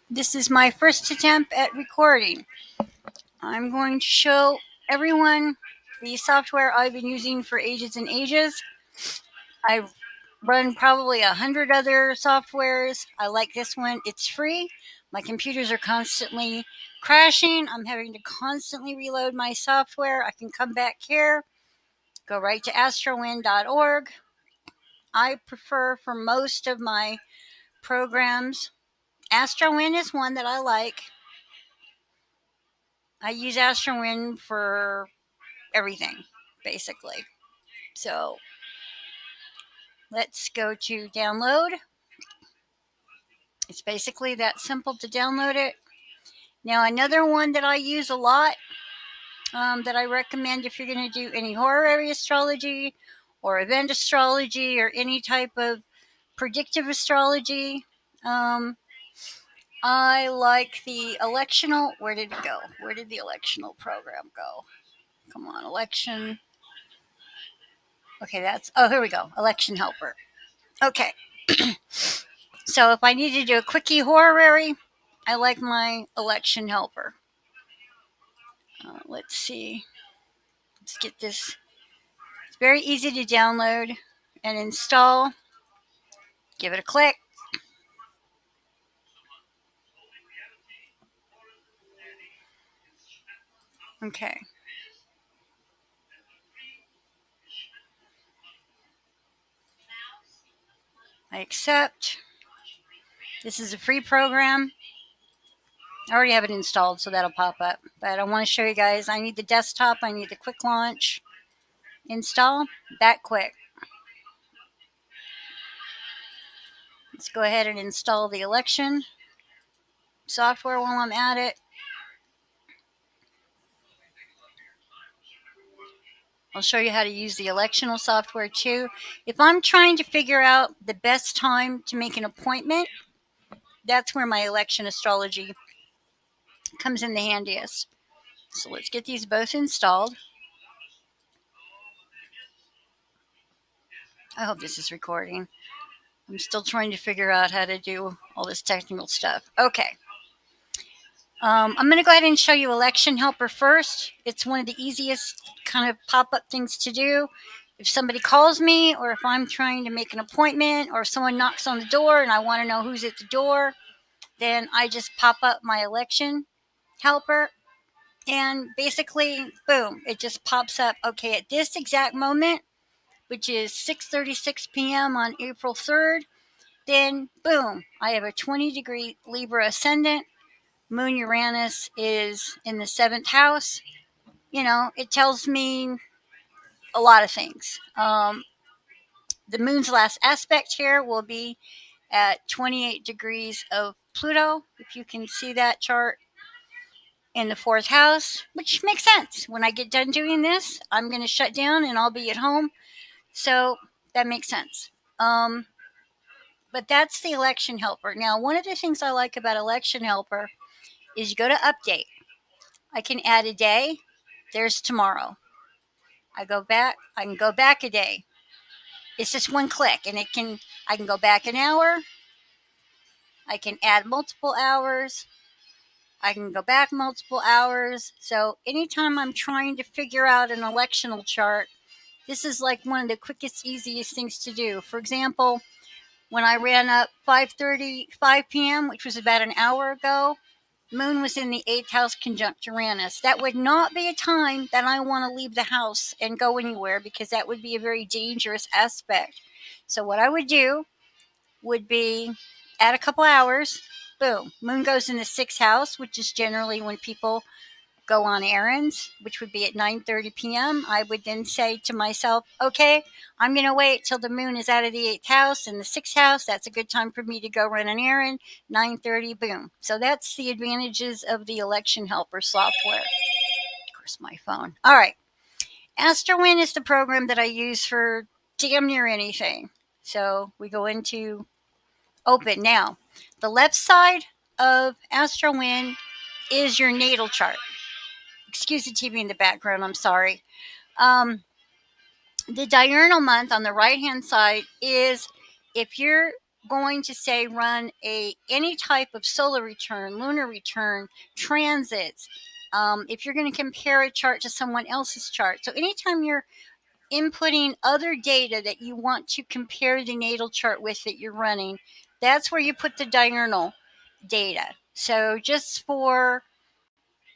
This is my first attempt at recording. I'm going to show everyone the software I've been using for ages and ages. I've run probably 100 other softwares. I like this one. It's free. My computers are constantly crashing. I'm having to constantly reload my software. I can come back here, go right to astrowin.org. I prefer for most of my programs. Astrowin is one that I like. I use Astrowin for everything, basically. So let's go to download. It's basically that simple to download it. Now, another one that I use a lot that I recommend if you're going to do any horror area astrology or event astrology or any type of predictive astrology. I like the electional. Where did it go? Where did the electional program go? Come on, election. Okay, here we go. Election helper. Okay. So if I need to do a quickie horary, I like my election helper. Let's see. Let's get this. It's very easy to download and install. Give it a click. Okay. I accept. This is a free program. I already have it installed, so that'll pop up. But I want to show you guys. I need the desktop. I need the quick launch. Install. That quick. Let's go ahead and install the election software while I'm at it. I'll show you how to use the electional software too. If I'm trying to figure out the best time to make an appointment, that's where my election astrology comes in the handiest. So let's get these both installed. I hope this is recording. I'm still trying to figure out how to do all this technical stuff. Okay. I'm going to go ahead and show you Election Helper first. It's one of the easiest kind of pop-up things to do. If somebody calls me or if I'm trying to make an appointment or someone knocks on the door and I want to know who's at the door, then I just pop up my Election Helper and basically, boom, it just pops up. Okay, at this exact moment, which is 6:36 p.m. on April 3rd, then boom, I have a 20-degree Libra ascendant. Moon Uranus is in the seventh house. It tells me a lot of things. The moon's last aspect here will be at 28 degrees of Pluto, if you can see that chart, in the fourth house, which makes sense. When I get done doing this, I'm going to shut down and I'll be at home. So that makes sense. But that's the election helper. Now, one of the things I like about election helper is you go to update. I can add a day. There's tomorrow. I can go back a day. It's just one click and I can go back an hour. I can add multiple hours. I can go back multiple hours. So anytime I'm trying to figure out an electional chart, this is like one of the quickest, easiest things to do. For example, when I ran up 5:35 p.m., which was about an hour ago, Moon was in the eighth house conjunct Uranus. That would not be a time that I want to leave the house and go anywhere because that would be a very dangerous aspect. So what I would do would be add a couple hours. Boom. Moon goes in the sixth house, which is generally when people go on errands, which would be at 9:30 p.m. I would then say to myself, okay, I'm going to wait till the moon is out of the eighth house and the sixth house. That's a good time for me to go run an errand. 9:30, boom. So that's the advantages of the election helper software. Of course, my phone. All right. Astrowin is the program that I use for damn near anything. So we go into open now. The left side of Astrowin is your natal chart. Excuse the TV in the background, I'm sorry. The diurnal month on the right hand side is if you're going to say run any type of solar return, lunar return, transits. If you're going to compare a chart to someone else's chart. So anytime you're inputting other data that you want to compare the natal chart with that you're running, that's where you put the diurnal data. So just for,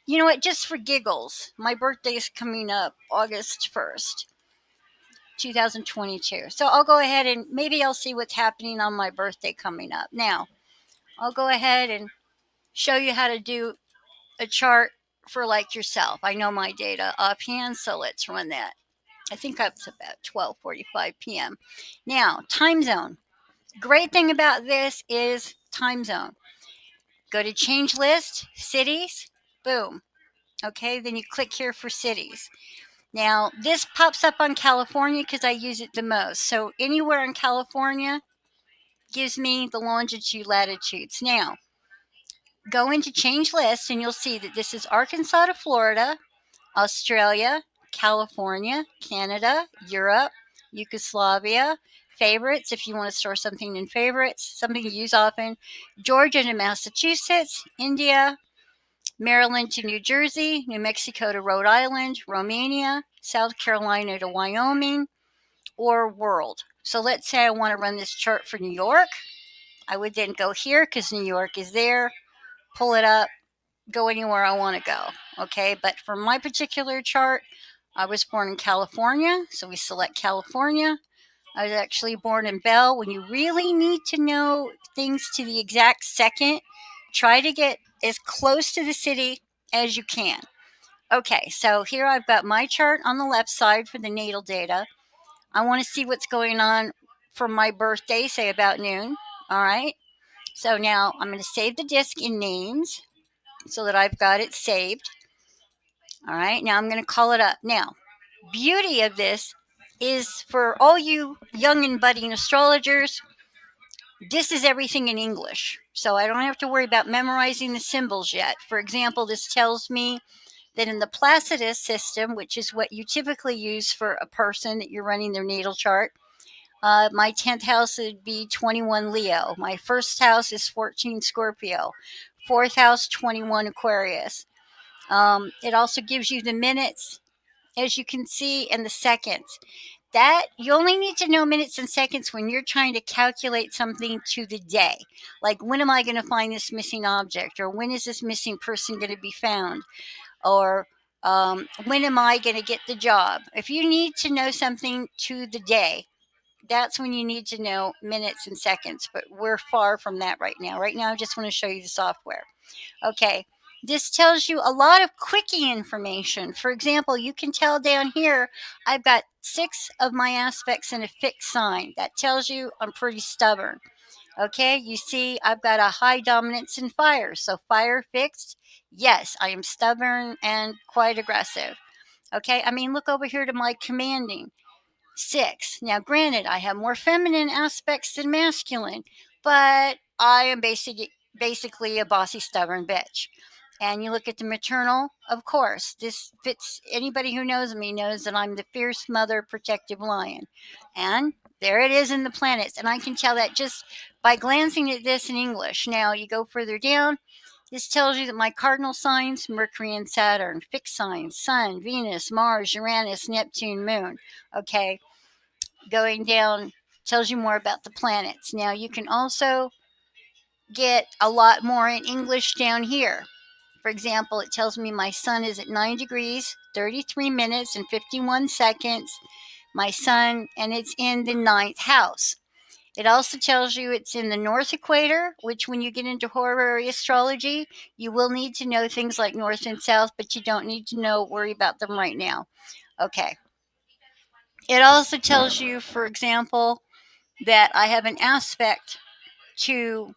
you know what, just for giggles, my birthday is coming up August 1st. 2022. So I'll go ahead and maybe I'll see what's happening on my birthday coming up. Now, I'll go ahead and show you how to do a chart for like yourself. I know my data offhand, so let's run that. I think that's about 12:45 p.m. Now, time zone. Great thing about this is time zone. Go to change list, cities, boom. Okay, then you click here for cities. Now, this pops up on California because I use it the most. So anywhere in California gives me the longitude, latitudes. Now, go into change list and you'll see that this is Arkansas to Florida, Australia, California, Canada, Europe, Yugoslavia, favorites if you want to store something in favorites, something you use often, Georgia to Massachusetts, India, Maryland to New Jersey, New Mexico to Rhode Island, Romania, South Carolina to Wyoming, or world. So let's say I want to run this chart for New York. I would then go here because New York is there, pull it up, go anywhere I want to go. Okay, but for my particular chart, I was born in California, so we select California. I was actually born in Bell. When you really need to know things to the exact second, try to get as close to the city as you can. Okay, so here I've got my chart on the left side for the natal data. I want to see what's going on for my birthday, say about noon. All right, so now I'm going to save the disk in names so that I've got it saved. All right, now I'm going to call it up. Now, beauty of this is for all you young and budding astrologers, this is everything in English. So I don't have to worry about memorizing the symbols yet. For example, this tells me that in the Placidus system, which is what you typically use for a person that you're running their natal chart, my 10th house would be 21 Leo. My first house is 14 Scorpio. Fourth house, 21 Aquarius. It also gives you the minutes, as you can see, and the seconds. That you only need to know minutes and seconds when you're trying to calculate something to the day. Like, when am I going to find this missing object? Or when is this missing person going to be found? Or when am I going to get the job? If you need to know something to the day, that's when you need to know minutes and seconds. But we're far from that right now. Right now, I just want to show you the software. Okay, this tells you a lot of quickie information. For example, you can tell down here, I've got 6 of my aspects in a fixed sign. That tells you I'm pretty stubborn. Okay, you see I've got a high dominance in fire. So fire fixed, yes, I am stubborn and quite aggressive. Okay, I mean, look over here to my commanding. 6. Now, granted, I have more feminine aspects than masculine, but I am basically a bossy, stubborn bitch. And you look at the maternal, of course, this fits. Anybody who knows me knows that I'm the fierce mother protective lion. And there it is in the planets. And I can tell that just by glancing at this in English. Now, you go further down, this tells you that my cardinal signs, Mercury and Saturn, fixed signs, Sun, Venus, Mars, Uranus, Neptune, Moon. Okay, going down tells you more about the planets. Now, you can also get a lot more in English down here. For example, it tells me my sun is at 9 degrees, 33 minutes, and 51 seconds. My sun, and it's in the 9th house. It also tells you it's in the north equator, which when you get into horary astrology, you will need to know things like north and south, but you don't need to worry about them right now. Okay. It also tells you, for example, that I have an aspect to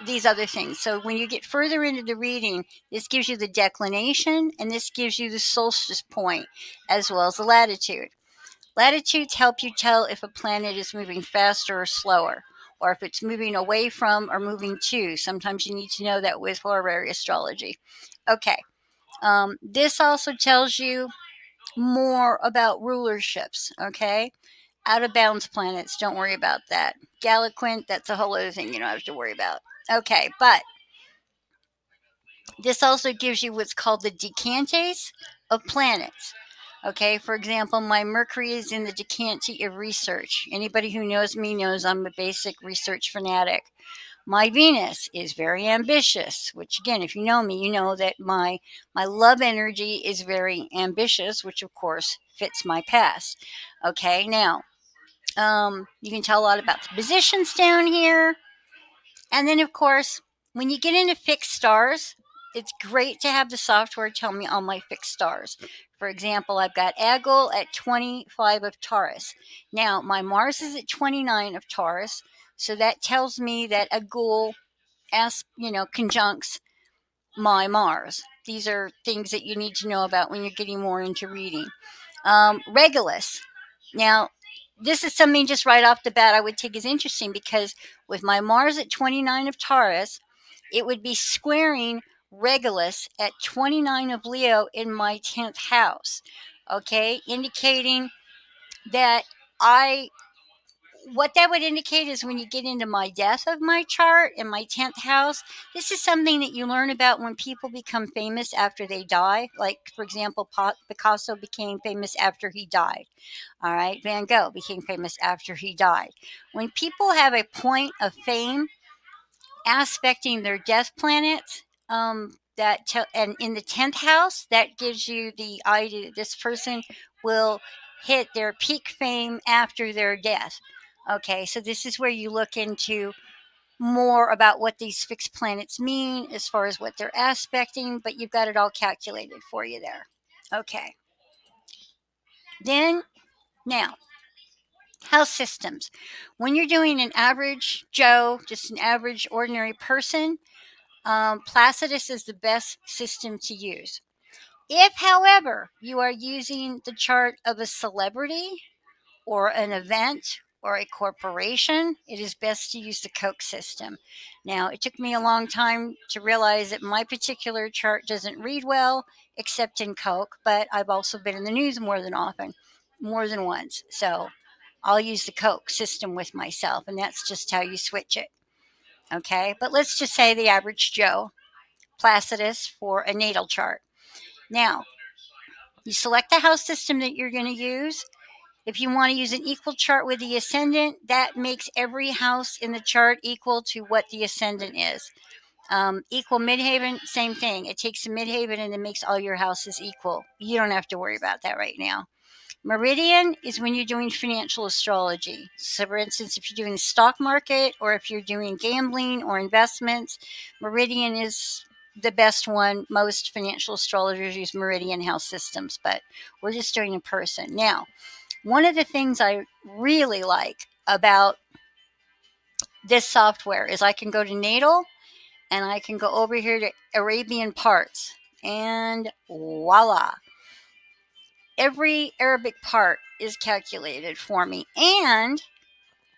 these other things. So when you get further into the reading, this gives you the declination and this gives you the solstice point as well as the latitude. Latitudes help you tell if a planet is moving faster or slower, or if it's moving away from or moving to. Sometimes you need to know that with horary astrology. Okay. This also tells you more about rulerships. Okay. Out of bounds planets, don't worry about that. Galaquint, that's a whole other thing you don't have to worry about. Okay, but this also gives you what's called the decantes of planets. Okay, for example, my Mercury is in the decante of research. Anybody who knows me knows I'm a basic research fanatic. My Venus is very ambitious, which again, if you know me, you know that my love energy is very ambitious, which of course fits my past. Okay, now you can tell a lot about the positions down here. And then, of course, when you get into fixed stars, it's great to have the software tell me all my fixed stars. For example, I've got Agil at 25 of Taurus. Now, my Mars is at 29 of Taurus, so that tells me that Agil conjuncts my Mars. These are things that you need to know about when you're getting more into reading. Regulus. Now, this is something just right off the bat I would take as interesting because with my Mars at 29 of Taurus, it would be squaring Regulus at 29 of Leo in my 10th house. Okay, indicating that I what that would indicate is when you get into my death of my chart in my 10th house, this is something that you learn about when people become famous after they die. Like, for example, Picasso became famous after he died. All right. Van Gogh became famous after he died. When people have a point of fame aspecting their death planet, and in the 10th house, that gives you the idea that this person will hit their peak fame after their death. Okay, so this is where you look into more about what these fixed planets mean as far as what they're aspecting, but you've got it all calculated for you there. Okay, then now, house systems. When you're doing an average Joe, just an average ordinary person, Placidus is the best system to use. If, however, you are using the chart of a celebrity or an event or a corporation, it is best to use the Koch system. Now, it took me a long time to realize that my particular chart doesn't read well except in Koch, but I've also been in the news more than once. So I'll use the Koch system with myself, and that's just how you switch it. Okay, but let's just say the average Joe, Placidus for a natal chart. Now, you select the house system that you're going to use. If you want to use an equal chart with the ascendant, that makes every house in the chart equal to what the ascendant is. Equal midhaven, same thing. It takes a midhaven and it makes all your houses equal. You don't have to worry about that right now. Meridian is when you're doing financial astrology. So, for instance, if you're doing the stock market or if you're doing gambling or investments, Meridian is the best one. Most financial astrologers use Meridian house systems, but we're just doing a person. Now, one of the things I really like about this software is I can go to Natal and I can go over here to Arabian parts, and voila, every Arabic part is calculated for me. And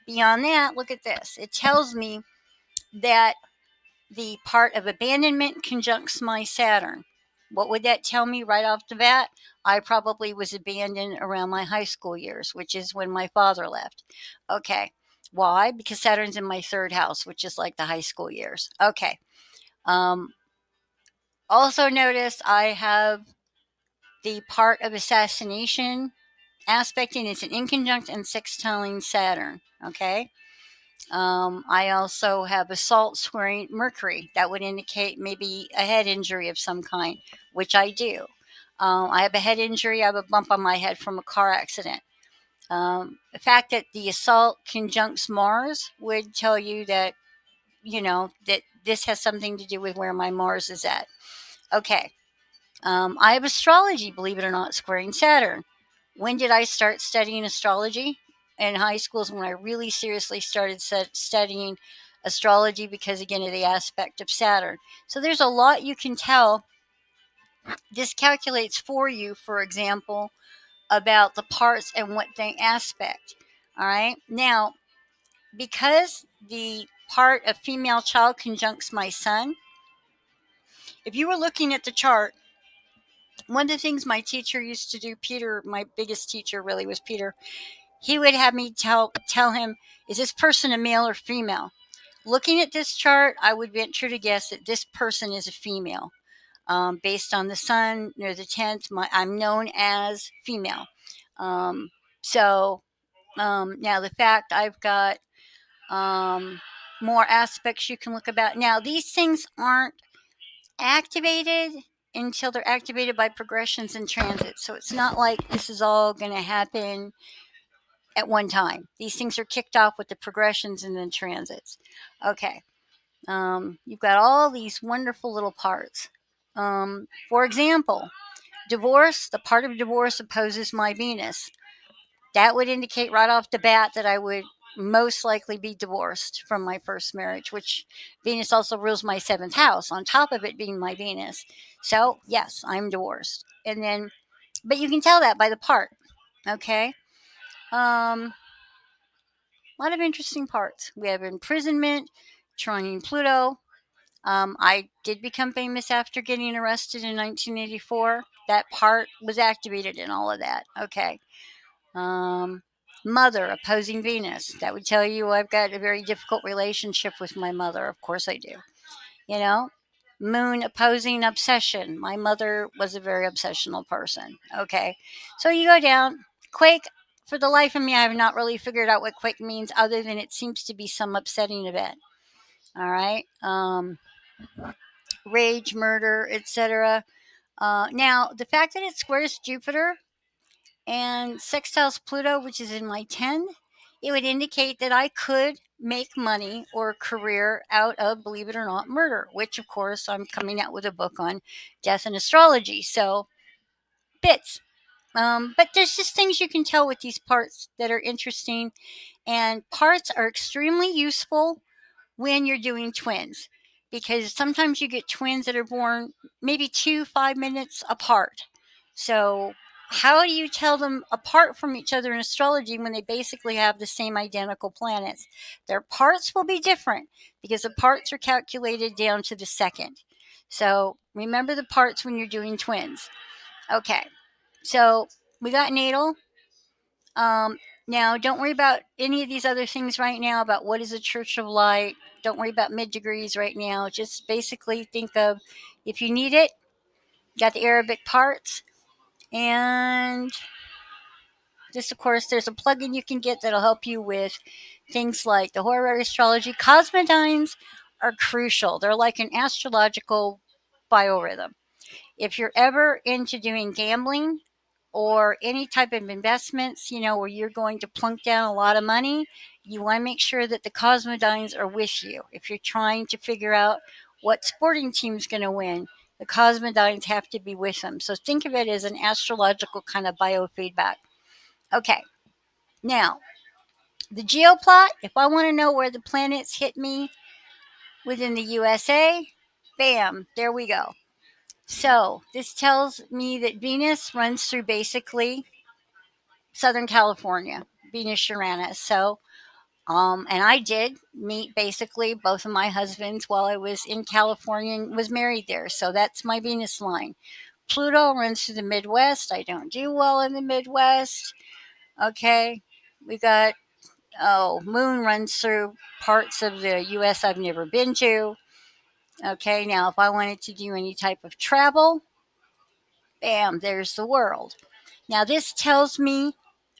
beyond that, look at this. It tells me that the part of abandonment conjuncts my Saturn. What would that tell me right off the bat? I probably was abandoned around my high school years, which is when my father left. Okay. Why? Because Saturn's in my third house, which is like the high school years. Okay. Um, Also notice I have the part of assassination aspecting. It's an inconjunct and sextiling Saturn. Okay. I also have assault squaring Mercury. That would indicate maybe a head injury of some kind, which I do. I have a head injury. I have a bump on my head from a car accident. The fact that the assault conjuncts Mars would tell you that, that this has something to do with where my Mars is at. Okay. I have astrology, believe it or not, squaring Saturn. When did I start studying astrology? In high school is when I really seriously started studying astrology because, again, of the aspect of Saturn. So there's a lot you can tell. This calculates for you, for example, about the parts and what they aspect. All right. Now, because the part of female child conjuncts my sun, if you were looking at the chart, one of the things my teacher used to do, Peter, my biggest teacher really was Peter, he would have me tell him, is this person a male or female? Looking at this chart, I would venture to guess that this person is a female. Based on the sun near the 10th, I'm known as female. Um, so now the fact I've got more aspects you can look about. Now, these things aren't activated until they're activated by progressions and transits. So it's not like this is all going to happen at one time. These things are kicked off with the progressions and then transits. Okay. You've got all these wonderful little parts. For example, divorce, the part of divorce opposes my Venus. That would indicate right off the bat that I would most likely be divorced from my first marriage, which Venus also rules my seventh house, on top of it being my Venus. So, yes, I'm divorced. And then, but you can tell that by the part. Okay. A lot of interesting parts. We have imprisonment, trine Pluto. I did become famous after getting arrested in 1984. That part was activated in all of that. Okay. Um, Mother opposing Venus. That would tell you I've got a very difficult relationship with my mother. Of course I do. You know, Moon opposing obsession. My mother was a very obsessional person. Okay. So you go down. Quake. For the life of me, I have not really figured out what quake means other than it seems to be some upsetting event. All right. Rage, murder, etc. Now, the fact that it squares Jupiter and sextiles Pluto, which is in my 10, it would indicate that I could make money or a career out of, believe it or not, murder, which, of course, I'm coming out with a book on death and astrology. So, bits. But there's just things you can tell with these parts that are interesting. And parts are extremely useful when you're doing twins, because sometimes you get twins that are born maybe 5 minutes apart. So, how do you tell them apart from each other in astrology when they basically have the same identical planets? Their parts will be different because the parts are calculated down to the second. So, remember the parts when you're doing twins. Okay, so we got natal. Um, Now, don't worry about any of these other things right now about what is a church of light. Don't worry about mid degrees right now. Just basically think of, if you need it, got the Arabic parts. And this, of course, there's a plugin you can get that'll help you with things like the horary astrology. Cosmodines are crucial. They're like an astrological biorhythm. If you're ever into doing gambling or any type of investments, where you're going to plunk down a lot of money, you want to make sure that the Cosmodines are with you. If you're trying to figure out what sporting team's going to win, the Cosmodines have to be with them. So think of it as an astrological kind of biofeedback. Okay, now the Geoplot, if I want to know where the planets hit me within the USA, bam, there we go. So this tells me that Venus runs through basically Southern California, Venus Uranus. So, and I did meet basically both of my husbands while I was in California and was married there. So that's my Venus line. Pluto runs through the Midwest. I don't do well in the Midwest. Okay. We got, Moon runs through parts of the U.S. I've never been to. Okay. Now, if I wanted to do any type of travel, bam, there's the world. Now, this tells me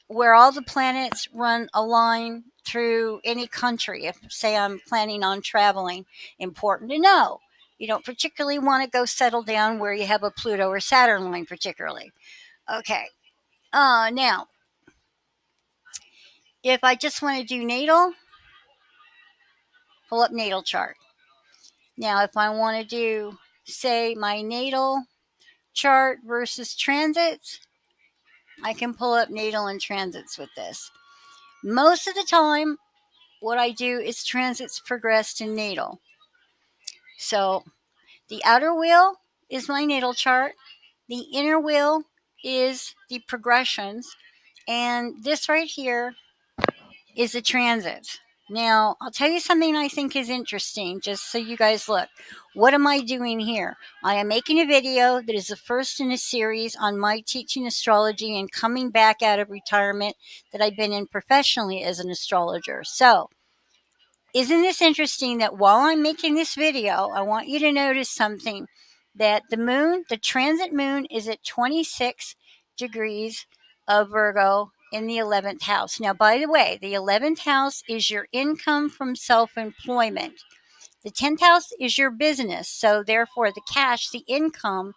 where all the planets run a line through any country. If, say, I'm planning on traveling, important to know. You don't particularly want to go settle down where you have a Pluto or Saturn line, particularly. Okay. Now, if I just want to do natal, pull up natal chart. Now, if I want to do, say, my natal chart versus transits, I can pull up natal and transits with this. Most of the time, what I do is transits progress to natal. So the outer wheel is my natal chart. The inner wheel is the progressions. And this right here is the transits. Now, I'll tell you something I think is interesting, just so you guys look. What am I doing here? I am making a video that is the first in a series on my teaching astrology and coming back out of retirement that I've been in professionally as an astrologer. So, isn't this interesting that while I'm making this video, I want you to notice something, that the moon, the transit moon, is at 26 degrees of Virgo in the 11th house. Now, by the way, the 11th house is your income from self employment. The 10th house is your business. So, therefore, the cash, the income,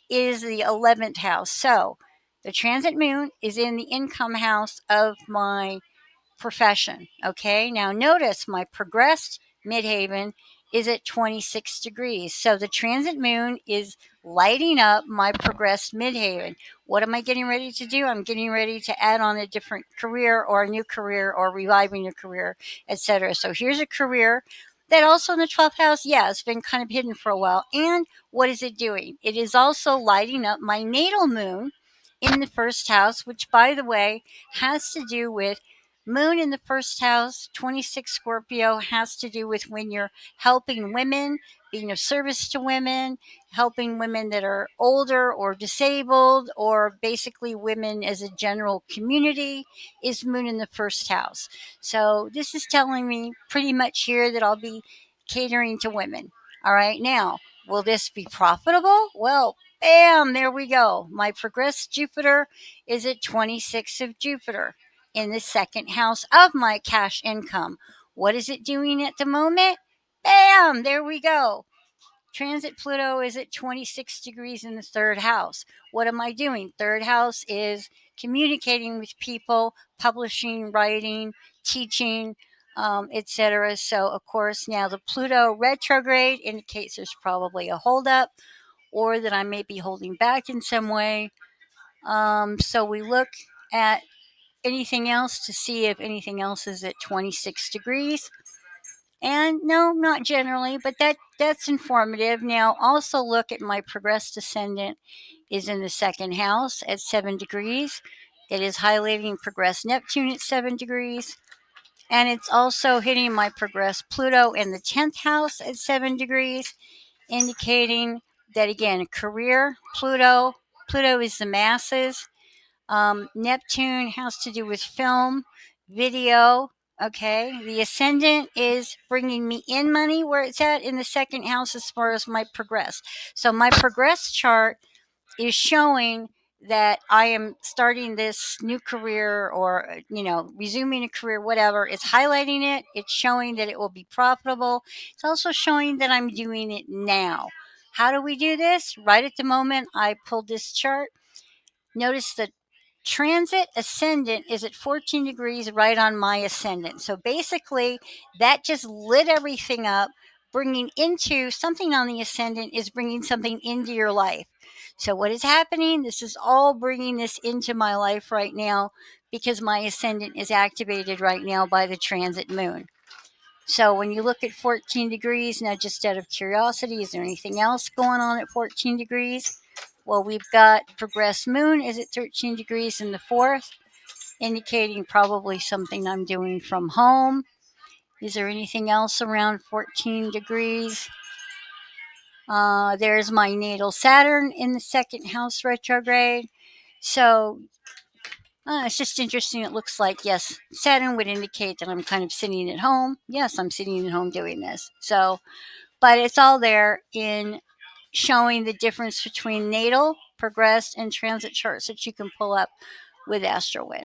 is the 11th house. So, the transit moon is in the income house of my profession. Okay, now notice my progressed midhaven is at 26 degrees. So the transit moon is lighting up my progressed midhaven. What am I getting ready to do? I'm getting ready to add on a different career or a new career or reviving a career, etc. So here's a career that also in the 12th house, yeah, it's been kind of hidden for a while. And what is it doing? It is also lighting up my natal moon in the first house, which, by the way, has to do with moon in the first house, 26 Scorpio, has to do with when you're helping women, being of service to women, helping women that are older or disabled, or basically women as a general community, is moon in the first house. So this is telling me pretty much here that I'll be catering to women. All right, now, will this be profitable? Well, bam, there we go. My progressed Jupiter is at 26 of Jupiter in the second house of my cash income. What is it doing at the moment? Bam! There we go. Transit Pluto is at 26 degrees in the third house. What am I doing? Third house is communicating with people, publishing, writing, teaching, etc. So, of course, now the Pluto retrograde indicates there's probably a holdup or that I may be holding back in some way. So, we look at anything else to see if anything else is at 26 degrees. And no, not generally, but that's informative. Now, also look at my progressed ascendant is in the second house at 7 degrees. It is highlighting progressed Neptune at 7 degrees. And it's also hitting my progressed Pluto in the 10th house at 7 degrees, indicating that, again, career, Pluto is the masses. Neptune has to do with film, video. Okay. The ascendant is bringing me in money where it's at in the second house as far as my progress. So my progress chart is showing that I am starting this new career or, resuming a career, whatever. It's highlighting it. It's showing that it will be profitable. It's also showing that I'm doing it now. How do we do this? Right at the moment I pulled this chart, notice the transit ascendant is at 14 degrees right on my ascendant. So basically, that just lit everything up. Bringing into something on the ascendant is bringing something into your life. So, what is happening? This is all bringing this into my life right now because my ascendant is activated right now by the transit moon. So, when you look at 14 degrees, now just out of curiosity, is there anything else going on at 14 degrees? Well, we've got progressed moon is at 13 degrees in the fourth, indicating probably something I'm doing from home. Is there anything else around 14 degrees? There's my natal Saturn in the second house retrograde. So it's just interesting. It looks like, yes, Saturn would indicate that I'm kind of sitting at home. Yes, I'm sitting at home doing this. So, but it's all there in showing the difference between natal, progressed, and transit charts that you can pull up with Astrowin.